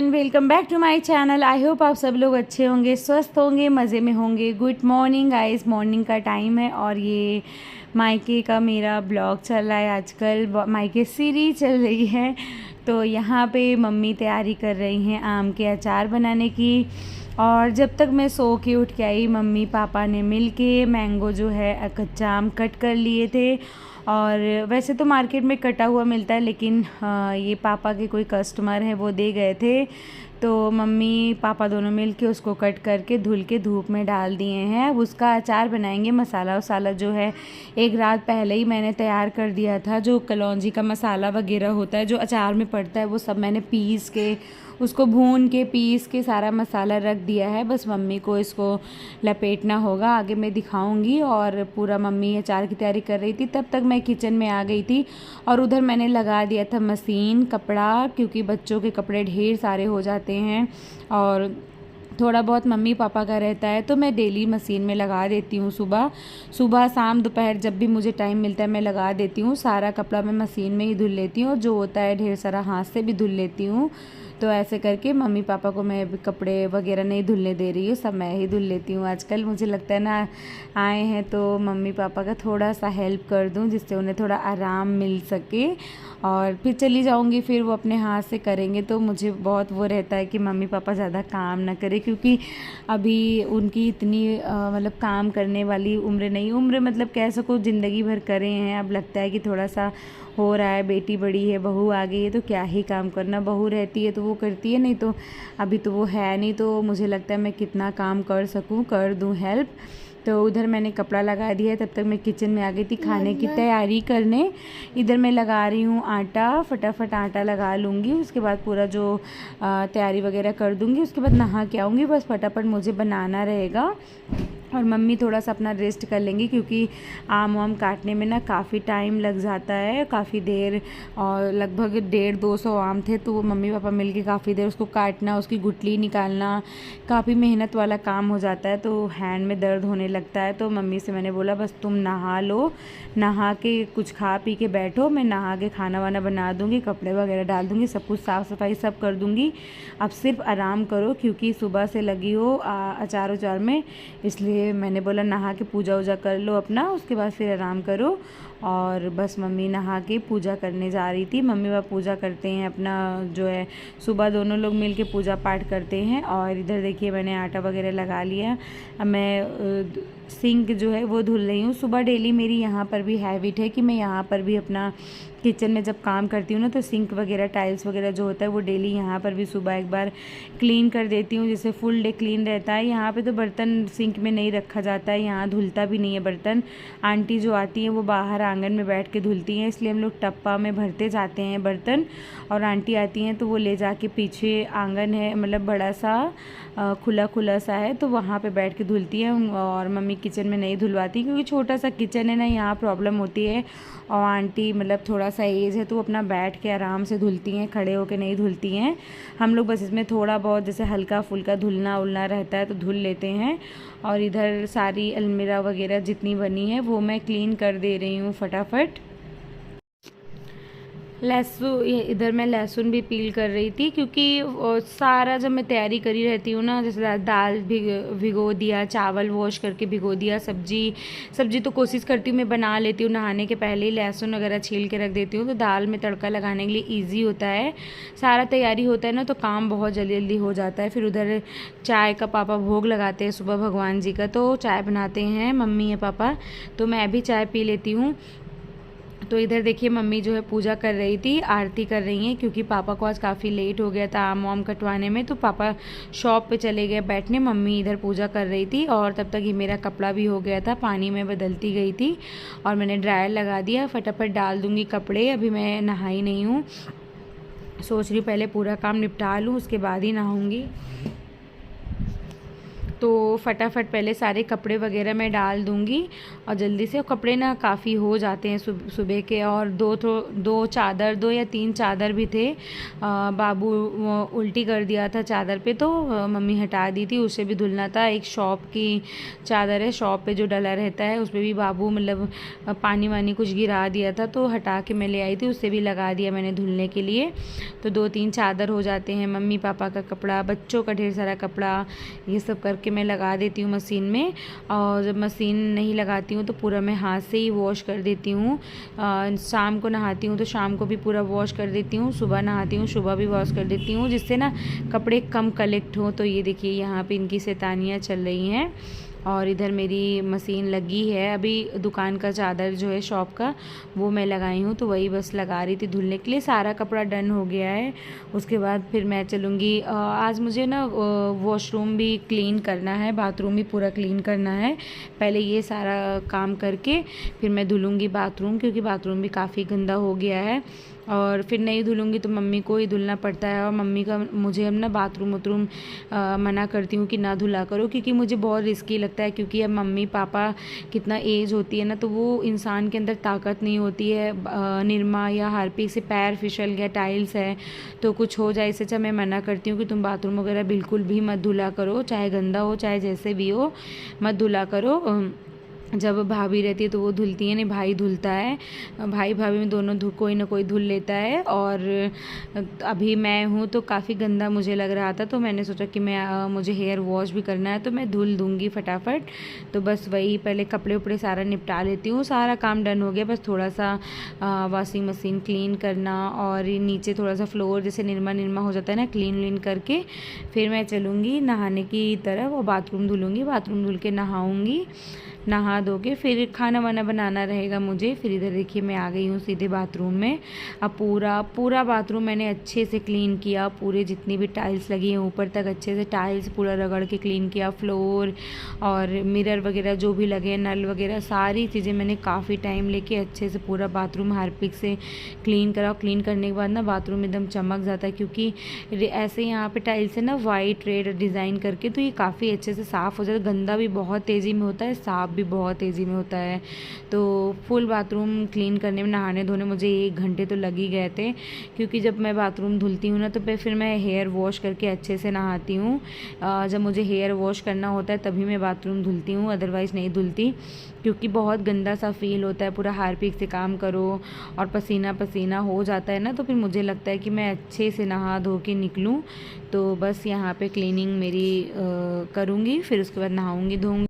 Everyone, welcome back to my channel. I hope आप सब लोग अच्छे होंगे, स्वस्थ होंगे, मज़े में होंगे। गुड मॉर्निंग गाइस, मॉर्निंग का टाइम है और ये मायके का मेरा ब्लॉग चल रहा है। आजकल मायके सीरीज चल रही है, तो यहाँ पे मम्मी तैयारी कर रही हैं आम के अचार बनाने की। और जब तक मैं सो के उठ के आई, मम्मी पापा ने मिल के मैंगो जो है कच्चा आम कट कर लिए थे। और वैसे तो मार्केट में कटा हुआ मिलता है, लेकिन ये पापा के कोई कस्टमर हैं, वो दे गए थे, तो मम्मी पापा दोनों मिल के उसको कट करके धुल के धूप में डाल दिए हैं। अब उसका अचार बनाएंगे। मसाला वसाला जो है एक रात पहले ही मैंने तैयार कर दिया था। जो कलौंजी का मसाला वगैरह होता है जो अचार में पड़ता है, वो सब मैंने पीस के, उसको भून के पीस के सारा मसाला रख दिया है। बस मम्मी को इसको लपेटना होगा, आगे मैं दिखाऊंगी। और पूरा मम्मी अचार की तैयारी कर रही थी, तब तक मैं किचन में आ गई थी। और उधर मैंने लगा दिया था मशीन कपड़ा, क्योंकि बच्चों के कपड़े ढेर सारे हो जाते हैं और थोड़ा बहुत मम्मी पापा का रहता है, तो मैं डेली मशीन में लगा देती हूँ। सुबह सुबह शाम दोपहर जब भी मुझे टाइम मिलता है मैं लगा देती हूँ। सारा कपड़ा मैं मशीन में ही धुल लेती हूँ, और जो होता है ढेर सारा हाथ से भी धुल लेती हूँ। तो ऐसे करके मम्मी पापा को मैं कपड़े वगैरह नहीं धुलने दे रही हूँ, सब मैं ही धुल लेती हूँ। आजकल मुझे लगता है ना, आए हैं तो मम्मी पापा का थोड़ा सा हेल्प कर दूँ, जिससे उन्हें थोड़ा आराम मिल सके। और फिर चली जाऊँगी, फिर वो अपने हाथ से करेंगे। तो मुझे बहुत वो रहता है कि मम्मी पापा ज़्यादा काम ना करें, क्योंकि अभी उनकी इतनी मतलब काम करने वाली उम्र नहीं, उम्र मतलब कह सको ज़िंदगी भर करे हैं। अब लगता है कि थोड़ा सा हो रहा है, बेटी बड़ी है, बहू आ गई है, तो क्या ही काम करना। बहू रहती है तो वो करती है, नहीं तो अभी तो वो है नहीं, तो मुझे लगता है मैं कितना काम कर सकूँ, कर दूँ हेल्प। तो उधर मैंने कपड़ा लगा दिया है, तब तक मैं किचन में आ गई थी खाने की तैयारी करने। इधर मैं लगा रही हूँ आटा, फटाफट आटा लगा लूँगी, उसके बाद पूरा जो तैयारी वगैरह कर दूँगी। उसके बाद नहा के आऊँगी, बस फटाफट मुझे बनाना रहेगा। और मम्मी थोड़ा सा अपना रेस्ट कर लेंगी, क्योंकि आम वाम काटने में ना काफ़ी टाइम लग जाता है, काफ़ी देर। और लगभग 150-200 आम थे, तो मम्मी पापा मिलके काफ़ी देर उसको काटना, उसकी गुठली निकालना काफ़ी मेहनत वाला काम हो जाता है, तो हैंड में दर्द होने लगता है। तो मम्मी से मैंने बोला बस तुम नहा लो, नहा के कुछ खा पी के बैठो, मैं नहा के खाना वाना बना दूँगी, कपड़े वगैरह डाल दूँगी, सब कुछ साफ़ सफाई सब कर दूँगी। अब सिर्फ आराम करो, क्योंकि सुबह से लगी हो अचार उचार में, इसलिए मैंने बोला नहा के पूजा वूजा कर लो अपना, उसके बाद फिर आराम करो। और बस मम्मी नहा के पूजा करने जा रही थी। मम्मी पापा पूजा करते हैं अपना, जो है सुबह दोनों लोग मिल के पूजा पाठ करते हैं। और इधर देखिए मैंने आटा वगैरह लगा लिया। अब मैं सिंक जो है वो धुल रही हूँ। सुबह डेली मेरी यहाँ पर भी हैबिट है कि मैं यहाँ पर भी अपना किचन में जब काम करती हूँ ना, तो सिंक वगैरह टाइल्स वगैरह जो होता है वो डेली यहाँ पर भी सुबह एक बार क्लीन कर देती हूँ, जिससे फुल डे क्लीन रहता है। यहाँ पे तो बर्तन सिंक में नहीं रखा जाता है, यहाँ धुलता भी नहीं है बर्तन। आंटी जो आती हैं वो बाहर आंगन में बैठ के धुलती हैं, इसलिए हम लोग टप्पा में भरते जाते हैं बर्तन। और आंटी आती हैं तो वो ले जाके, पीछे आंगन है मतलब बड़ा सा खुला खुला सा है, तो वहाँ पे बैठ के धुलती हैं। और मम्मी किचन में नहीं धुलवाती, क्योंकि छोटा सा किचन है ना, यहाँ प्रॉब्लम होती है। और आंटी मतलब थोड़ा सा एज है, तो वो अपना बैठ के आराम से धुलती हैं, खड़े होके नहीं धुलती हैं। हम लोग बस इसमें थोड़ा बहुत जैसे हल्का फुल्का धुलना उलना रहता है तो धुल लेते हैं। और इधर सारी अलमीरा वगैरह जितनी बनी है वो मैं क्लीन कर दे रही हूँ फटाफट। लहसुन, इधर मैं लहसुन भी पील कर रही थी, क्योंकि सारा जब मैं तैयारी करी रहती हूँ ना, जैसे दाल भिगो दिया, चावल वॉश करके भिगो दिया, सब्जी तो कोशिश करती हूँ मैं बना लेती हूँ नहाने के पहले ही, लहसुन वगैरह छील के रख देती हूँ, तो दाल में तड़का लगाने के लिए ईजी होता है। सारा तैयारी होता है ना, तो काम बहुत जल्दी जल्दी हो जाता है। फिर उधर चाय का पापा भोग लगाते हैं सुबह भगवान जी का, तो चाय बनाते हैं मम्मी या पापा, तो मैं भी चाय पी लेती हूँ। तो इधर देखिए मम्मी जो है पूजा कर रही थी, आरती कर रही हैं, क्योंकि पापा को आज काफ़ी लेट हो गया था आम वाम कटवाने में, तो पापा शॉप पे चले गए बैठने, मम्मी इधर पूजा कर रही थी। और तब तक ही मेरा कपड़ा भी हो गया था, पानी में बदलती गई थी, और मैंने ड्रायर लगा दिया। फटाफट डाल दूँगी कपड़े, अभी मैं नहाई नहीं हूँ, सोच रही पहले पूरा काम निपटा लूँ उसके बाद ही नहाऊँगी। तो फटाफट पहले सारे कपड़े वगैरह मैं डाल दूँगी और जल्दी से। कपड़े ना काफ़ी हो जाते हैं सुबह के, और दो या तीन चादर भी थे। बाबू उल्टी कर दिया था चादर पे, तो मम्मी हटा दी थी, उसे भी धुलना था। एक शॉप की चादर है, शॉप पे जो डला रहता है, उस पर भी बाबू मतलब पानी वानी कुछ गिरा दिया था, तो हटा के मैं ले आई थी, उससे भी लगा दिया मैंने धुलने के लिए। तो 2-3 चादर हो जाते हैं, मम्मी पापा का कपड़ा, बच्चों का ढेर सारा कपड़ा, ये सब करके मैं लगा देती हूँ मशीन में। और जब मशीन नहीं लगाती हूँ तो पूरा मैं हाथ से ही वॉश कर देती हूँ। शाम को नहाती हूँ तो शाम को भी पूरा वॉश कर देती हूँ, सुबह नहाती हूँ सुबह भी वॉश कर देती हूँ, जिससे ना कपड़े कम कलेक्ट हो। तो ये देखिए यहाँ पे इनकी शैतानियाँ चल रही हैं। और इधर मेरी मशीन लगी है, अभी दुकान का चादर जो है शॉप का वो मैं लगाई हूँ, तो वही बस लगा रही थी धुलने के लिए। सारा कपड़ा डन हो गया है। उसके बाद फिर मैं चलूँगी, आज मुझे ना वॉशरूम भी क्लीन करना है, बाथरूम भी पूरा क्लीन करना है। पहले ये सारा काम करके फिर मैं धुलूँगी बाथरूम, क्योंकि बाथरूम भी काफ़ी गंदा हो गया है। और फिर नहीं धुलूँगी तो मम्मी को ही धुलना पड़ता है, और मम्मी का मुझे अब ना बाथरूम वाथरूम मना करती हूँ कि ना धुला करो, क्योंकि मुझे बहुत रिस्की लगता है। क्योंकि अब मम्मी पापा कितना एज होती है ना, तो वो इंसान के अंदर ताकत नहीं होती है। निरमा या हार्पिक से पैर फिसल गया, टाइल्स है तो कुछ हो जाए, इससे अच्छा मैं मना करती हूँ कि तुम बाथरूम वगैरह बिल्कुल भी मत धुला करो, चाहे गंदा हो चाहे जैसे भी हो, मत धुला करो। जब भाभी रहती है तो वो धुलती है, नहीं भाई धुलता है, भाई भाभी में दोनों कोई ना कोई धुल लेता है। और अभी मैं हूँ तो काफ़ी गंदा मुझे लग रहा था, तो मैंने सोचा कि मुझे हेयर वॉश भी करना है, तो मैं धुल दूँगी फटाफट। तो बस वही पहले कपड़े उपड़े सारा निपटा लेती हूँ। सारा काम डन हो गया, बस थोड़ा सा वॉशिंग मशीन क्लीन करना, और नीचे थोड़ा सा फ्लोर जैसे निरमा हो जाता है ना, क्लीन करके फिर मैं चलूँगी नहाने की तरफ और बाथरूम धुलूँगी। बाथरूम धुल के नहाऊँगी, नहा धो के फिर खाना वाना बनाना रहेगा मुझे। फिर इधर देखिए मैं आ गई हूँ सीधे बाथरूम में। अब पूरा बाथरूम मैंने अच्छे से क्लीन किया, पूरे जितनी भी टाइल्स लगी हैं ऊपर तक अच्छे से टाइल्स पूरा रगड़ के क्लीन किया, फ्लोर और मिरर वगैरह जो भी लगे, नल वगैरह सारी चीज़ें मैंने काफ़ी टाइम लेके अच्छे से पूरा बाथरूम हार्पिक से क्लीन करा। क्लीन करने के बाद ना बाथरूम एकदम चमक जाता है, क्योंकि ऐसे यहाँ पे टाइल्स है ना वाइट रेड डिज़ाइन करके, तो ये काफ़ी अच्छे से साफ़ हो जाता है। गंदा भी बहुत तेज़ी में होता है, साफ़ भी बहुत तेज़ी में होता है। तो फुल बाथरूम क्लीन करने में, नहाने धोने मुझे 1 घंटे तो लग ही गए थे, क्योंकि जब मैं बाथरूम धुलती हूँ ना तो फिर मैं हेयर वॉश करके अच्छे से नहाती हूँ। जब मुझे हेयर वॉश करना होता है तभी मैं बाथरूम धुलती हूँ, अदरवाइज़ नहीं धुलती, क्योंकि बहुत गंदा सा फील होता है। पूरा हार्पिक से काम करो और पसीना पसीना हो जाता है ना, तो फिर मुझे लगता है कि मैं अच्छे से नहा धो के निकलूँ। तो बस यहाँ पे क्लीनिंग मेरी करूँगी, फिर उसके बाद नहाऊँगी धोऊँगी।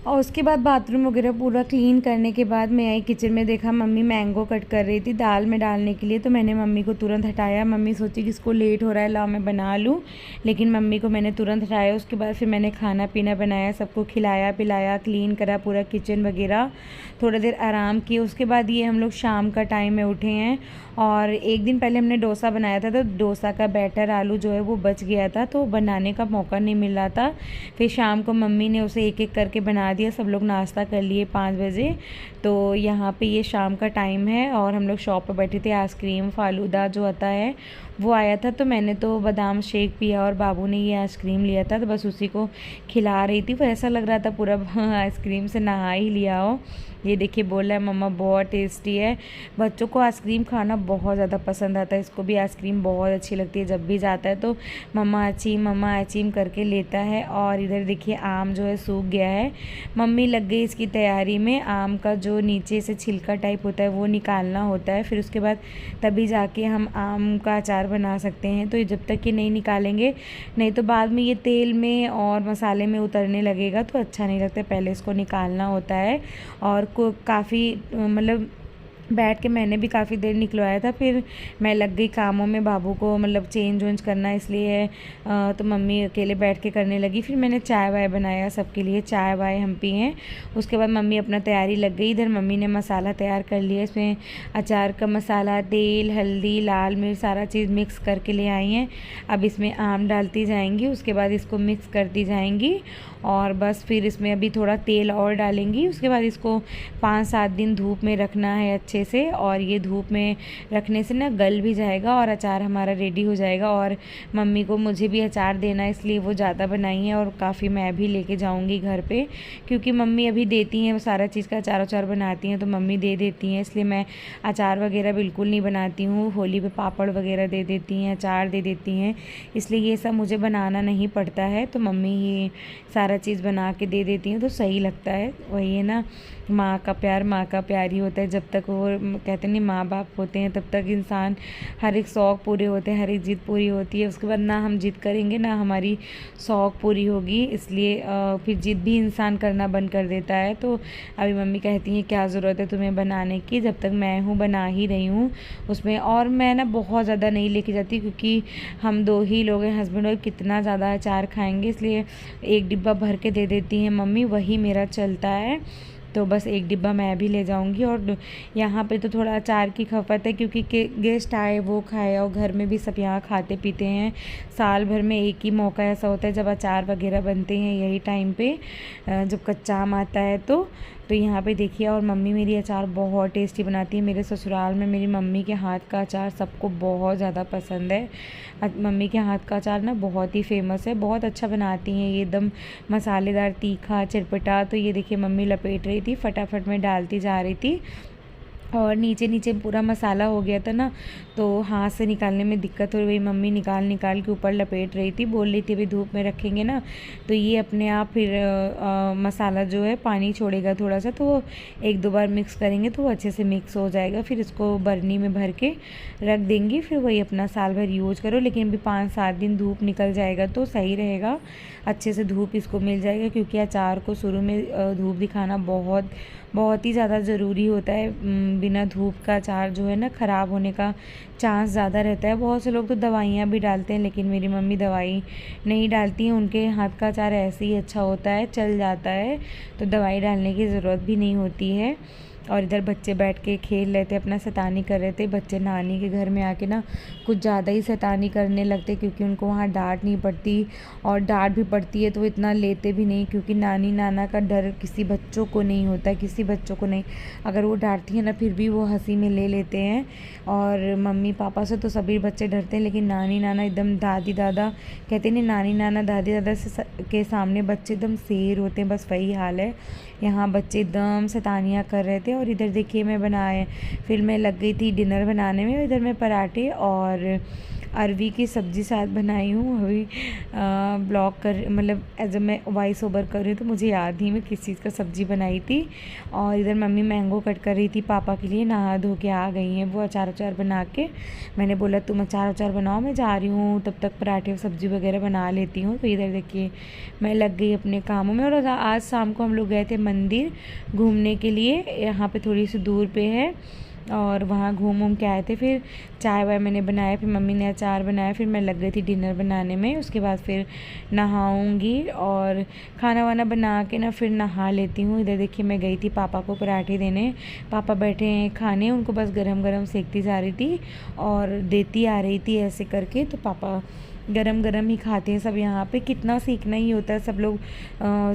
और उसके बाद बाथरूम वगैरह पूरा क्लीन करने के बाद मैं आई किचन में, देखा मम्मी मैंगो कट कर रही थी दाल में डालने के लिए, तो मैंने मम्मी को तुरंत हटाया। मम्मी सोची कि इसको लेट हो रहा है, लाओ मैं बना लूँ, लेकिन मम्मी को मैंने तुरंत हटाया। उसके बाद फिर मैंने खाना पीना बनाया, सबको खिलाया पिलाया, क्लीन करा पूरा किचन वगैरह, थोड़ा देर आराम किए। उसके बाद ये हम लोग शाम का टाइम में उठे हैं, और एक दिन पहले हमने डोसा बनाया था, तो डोसा का बैटर आलू जो है वो बच गया था, तो बनाने का मौका नहीं मिल रहा था। फिर शाम को मम्मी ने उसे एक एक करके बना दिया, सब लोग नाश्ता कर लिए 5 बजे। तो यहाँ पे ये शाम का टाइम है और हम लोग शॉप पर बैठे थे। आइसक्रीम फालूदा जो आता है वो आया था, तो मैंने तो बादाम शेक पिया और बाबू ने ये आइसक्रीम लिया था, तो बस उसी को खिला रही थी। वो ऐसा लग रहा था पूरा आइसक्रीम से नहा ही लिया हो। ये देखिए बोल रहा है मम्मा बहुत टेस्टी है। बच्चों को आइसक्रीम खाना बहुत ज़्यादा पसंद आता है, इसको भी आइसक्रीम बहुत अच्छी लगती है। जब भी जाता है तो मम्मा आइसक्रीम करके लेता है। और इधर देखिए आम जो है सूख गया है, मम्मी लग गई इसकी तैयारी में। आम का जो नीचे से छिलका टाइप होता है वो निकालना होता है, फिर उसके बाद तभी जाके हम आम का अचार बना सकते हैं। तो जब तक ये नहीं निकालेंगे, नहीं तो बाद में ये तेल में और मसाले में उतरने लगेगा, तो अच्छा नहीं लगता। पहले इसको निकालना होता है। और को काफ़ी मतलब बैठ के मैंने भी काफ़ी देर निकलवाया था, फिर मैं लग गई कामों में, बाबू को मतलब चेंज वेंज करना, इसलिए तो मम्मी अकेले बैठ के करने लगी। फिर मैंने चाय वाय बनाया सबके लिए, चाय वाय हम पिए। उसके बाद मम्मी अपना तैयारी लग गई। इधर मम्मी ने मसाला तैयार कर लिया, इसमें अचार का मसाला, तेल, हल्दी, लाल मिर्च सारा चीज़ मिक्स करके ले आई हैं। अब इसमें आम डालती जाएंगी, उसके बाद इसको मिक्स करती जाएंगी और बस फिर इसमें अभी थोड़ा तेल और डालेंगी। उसके बाद इसको 5-7 दिन धूप में रखना है अच्छे से, और ये धूप में रखने से ना गल भी जाएगा और अचार हमारा रेडी हो जाएगा। और मम्मी को मुझे भी अचार देना है, इसलिए वो ज़्यादा बनाई है और काफ़ी मैं भी लेके जाऊँगी घर पे, क्योंकि मम्मी अभी देती हैं, वो सारा चीज़ का अचार उचार बनाती हैं तो मम्मी दे देती हैं, इसलिए मैं अचार वगैरह बिल्कुल नहीं बनाती हूँ। होली पे पापड़ वगैरह दे देती हैं, अचार दे देती हैं, इसलिए ये सब मुझे बनाना नहीं पड़ता है, तो मम्मी ये सारा चीज़ बना के दे देती हैं तो सही लगता है। वही है ना, माँ का प्यार माँ का प्यार ही होता है। जब तक वो कहते नहीं माँ बाप होते हैं तब तक इंसान हर एक शौक़ पूरे होते हैं, हर एक जिद पूरी होती है। उसके बाद ना हम जिद करेंगे ना हमारी शौक़ पूरी होगी, इसलिए फिर जिद भी इंसान करना बंद कर देता है। तो अभी मम्मी कहती हैं क्या ज़रूरत है तुम्हें बनाने की, जब तक मैं हूँ बना ही रही हूँ उसमें। और मैं ना बहुत ज़्यादा नहीं लेके जाती, क्योंकि हम 2 ही लोग हैं, हस्बैंड और कितना ज़्यादा अचार खाएँगे, इसलिए 1 डिब्बा भर के दे देती हैं मम्मी, वही मेरा चलता है। तो बस 1 डिब्बा मैं भी ले जाऊंगी। और यहाँ पे तो थोड़ा अचार की खपत है, क्योंकि गेस्ट आए वो खाए, और घर में भी सब यहाँ खाते पीते हैं। साल भर में एक ही मौका ऐसा होता है जब अचार वगैरह बनते हैं, यही टाइम पे जब कच्चा आम आता है तो यहाँ पे देखिए। और मम्मी मेरी अचार बहुत टेस्टी बनाती है। मेरे ससुराल में मेरी मम्मी के हाथ का अचार सबको बहुत ज़्यादा पसंद है। मम्मी के हाथ का अचार ना बहुत ही फेमस है, बहुत अच्छा बनाती हैं ये, एकदम मसालेदार, तीखा, चटपटा। तो ये देखिए मम्मी लपेट रही थी, फटाफट में डालती जा रही थी, और नीचे नीचे पूरा मसाला हो गया था ना, तो हाथ से निकालने में दिक्कत हो रही। मम्मी निकाल निकाल के ऊपर लपेट रही थी, बोल रही थी अभी धूप में रखेंगे ना तो ये अपने आप फिर मसाला जो है पानी छोड़ेगा थोड़ा सा, तो वो 1-2 बार मिक्स करेंगे तो वो अच्छे से मिक्स हो जाएगा। फिर इसको बर्नी में भर के रख देंगी, फिर वही अपना साल भर यूज़ करो। लेकिन अभी 5-7 दिन धूप निकल जाएगा तो सही रहेगा, अच्छे से धूप इसको मिल जाएगा, क्योंकि अचार को शुरू में धूप दिखाना बहुत ही ज़्यादा ज़रूरी होता है। बिना धूप का अचार जो है ना ख़राब होने का चांस ज़्यादा रहता है। बहुत से लोग तो दवाइयाँ भी डालते हैं, लेकिन मेरी मम्मी दवाई नहीं डालती हैं, उनके हाथ का अचार ऐसे ही अच्छा होता है, चल जाता है, तो दवाई डालने की ज़रूरत भी नहीं होती है। और इधर बच्चे बैठ के खेल रहे थे, अपना शैतानी कर रहे थे। बच्चे नानी के घर में आके ना कुछ ज़्यादा ही शैतानी करने लगते, क्योंकि उनको वहाँ डांट नहीं पड़ती, और डांट भी पड़ती है तो इतना लेते भी नहीं, क्योंकि नानी नाना का डर किसी बच्चों को नहीं होता, किसी बच्चों को नहीं। अगर वो डांटती है ना फिर भी वो हंसी में ले लेते हैं। और मम्मी पापा से तो सभी बच्चे डरते हैं, लेकिन नानी नाना एकदम, दादी दादा कहते नहीं, नानी नाना दादी दादा के सामने बच्चे एकदम शेर होते हैं, बस वही हाल है। यहाँ बच्चे एकदम शैतानियाँ कर रहे थे। और इधर देखिए मैं बनाए, फिर मैं लग गई थी डिनर बनाने में। इधर मैं पराठे और अरवी की सब्ज़ी शायद बनाई हूँ। अभी ब्लॉग कर मतलब एज मैं वॉइस ओवर कर रही हूँ तो मुझे याद नहीं मैं किस चीज़ का सब्ज़ी बनाई थी। और इधर मम्मी मैंगो कट कर रही थी पापा के लिए, नहा धो के आ गई हैं वो अचार अचार बना के। मैंने बोला तुम अचार अचार बनाओ, मैं जा रही हूँ, तब तक पराठे और सब्ज़ी वगैरह बना लेती हूँ। तो इधर देखिए मैं लग गई अपने कामों में। और आज शाम को हम लोग गए थे मंदिर घूमने के लिए, यहाँ पे थोड़ी सी दूर पे है, और वहाँ घूम के आए थे। फिर चाय वाय मैंने बनाया, फिर मम्मी ने अचार बनाया, फिर मैं लग गई थी डिनर बनाने में। उसके बाद फिर नहाऊंगी और खाना वाना बना के ना फिर नहा लेती हूँ। इधर देखिए मैं गई थी पापा को पराठे देने, पापा बैठे हैं खाने, उनको बस गरम गरम सेकती जा रही थी और देती आ रही थी ऐसे करके। तो पापा गरम गरम ही खाते हैं सब यहाँ पे, कितना सीखना ही होता है। सब लोग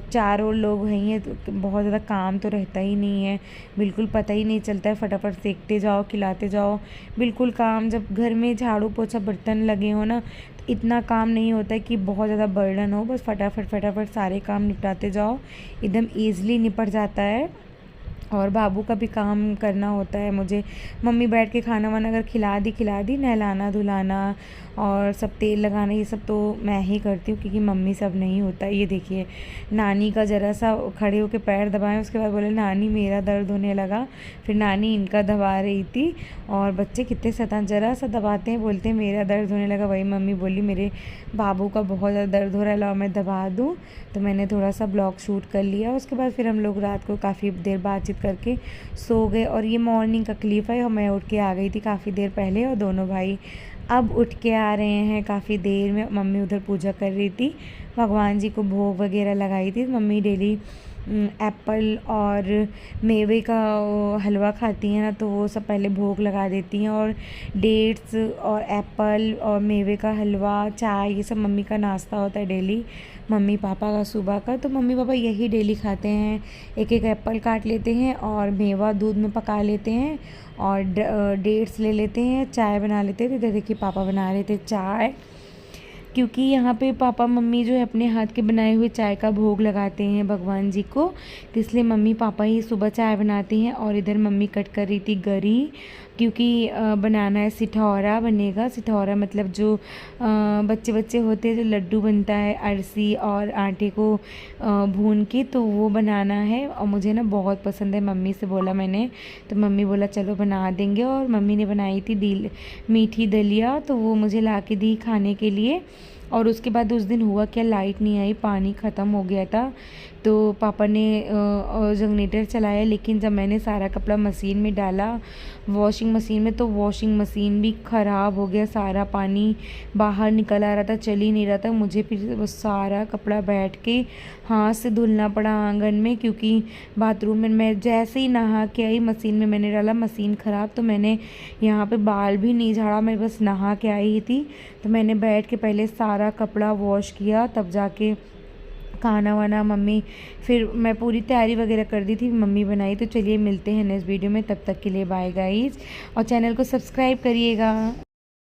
4 और लोग हैं तो बहुत ज़्यादा काम तो रहता ही नहीं है, बिल्कुल पता ही नहीं चलता है, फटाफट सेकते जाओ खिलाते जाओ। बिल्कुल काम जब घर में झाड़ू पोछा बर्तन लगे हो ना तो इतना काम नहीं होता है कि बहुत ज़्यादा बर्डन हो, बस फटाफट फटाफट सारे काम निपटाते जाओ, एकदम ईज़िली निपट जाता है। और बाबू का भी काम करना होता है मुझे, मम्मी बैठ के खाना वाना अगर खिला दी, नहलाना धुलाना और सब तेल लगाना ये सब तो मैं ही करती हूँ, क्योंकि मम्मी सब नहीं होता। ये देखिए नानी का ज़रा सा खड़े होके पैर दबाएं, उसके बाद बोले नानी मेरा दर्द होने लगा, फिर नानी इनका दबा रही थी। और बच्चे कितने शैतान, ज़रा सा दबाते हैं बोलते हैं मेरा दर्द होने लगा। वही मम्मी बोली मेरे बाबू का बहुत ज़्यादा दर्द हो रहा है, लाओ मैं दबा दूँ। तो मैंने थोड़ा सा ब्लॉग शूट कर लिया। उसके बाद फिर हम लोग रात को काफ़ी देर बातचीत करके सो गए। और ये मॉर्निंग का क्लिप है, और मैं उठ के आ गई थी काफ़ी देर पहले, और दोनों भाई अब उठ के आ रहे हैं काफ़ी देर में। मम्मी उधर पूजा कर रही थी, भगवान जी को भोग वगैरह लगाई थी। मम्मी डेली एप्पल और मेवे का हलवा खाती हैं ना, तो वो सब पहले भोग लगा देती हैं। और डेट्स और एप्पल और मेवे का हलवा, चाय, ये सब मम्मी का नाश्ता होता है डेली, मम्मी पापा का सुबह का। तो मम्मी पापा यही डेली खाते हैं। एक एक एप्पल काट लेते हैं और मेवा दूध में पका लेते हैं और डेट्स ले लेते हैं, चाय बना लेते हैं। तो देखिए पापा बना रहे थे चाय, क्योंकि यहाँ पे पापा मम्मी जो है अपने हाथ के बनाए हुए चाय का भोग लगाते हैं भगवान जी को, तो इसलिए मम्मी पापा ही सुबह चाय बनाती हैं। और इधर मम्मी कट कर रही थी गरी, क्योंकि बनाना है सिठौरा बनेगा। सिठौरा मतलब जो बच्चे बच्चे होते हैं, जो लड्डू बनता है अरसी और आटे को भून के, तो वो बनाना है। और मुझे ना बहुत पसंद है, मम्मी से बोला मैंने, तो मम्मी बोला चलो बना देंगे। और मम्मी ने बनाई थी मीठी दलिया, तो वो मुझे ला के दी खाने के लिए। और उसके बाद उस दिन हुआ क्या, लाइट नहीं आई, पानी ख़त्म हो गया था। तो पापा ने जनरेटर चलाया, लेकिन जब मैंने सारा कपड़ा मशीन में डाला, वॉशिंग मशीन में, तो वॉशिंग मशीन भी ख़राब हो गया। सारा पानी बाहर निकल आ रहा था, चल ही नहीं रहा था। मुझे फिर वो सारा कपड़ा बैठ के हाथ से धुलना पड़ा आंगन में, क्योंकि बाथरूम में मैं जैसे ही नहा के आई मशीन में मैंने डाला, मशीन ख़राब। तो मैंने यहाँ पे बाल भी नहीं झाड़ा, मैं बस नहा के आई थी। तो मैंने बैठ के पहले सारा कपड़ा वॉश किया, तब जाके खाना वाना मम्मी, फिर मैं पूरी तैयारी वगैरह कर दी थी, मम्मी बनाई। तो चलिए मिलते हैं नेक्स्ट वीडियो में, तब तक के लिए बाय गाइज, और चैनल को सब्सक्राइब करिएगा।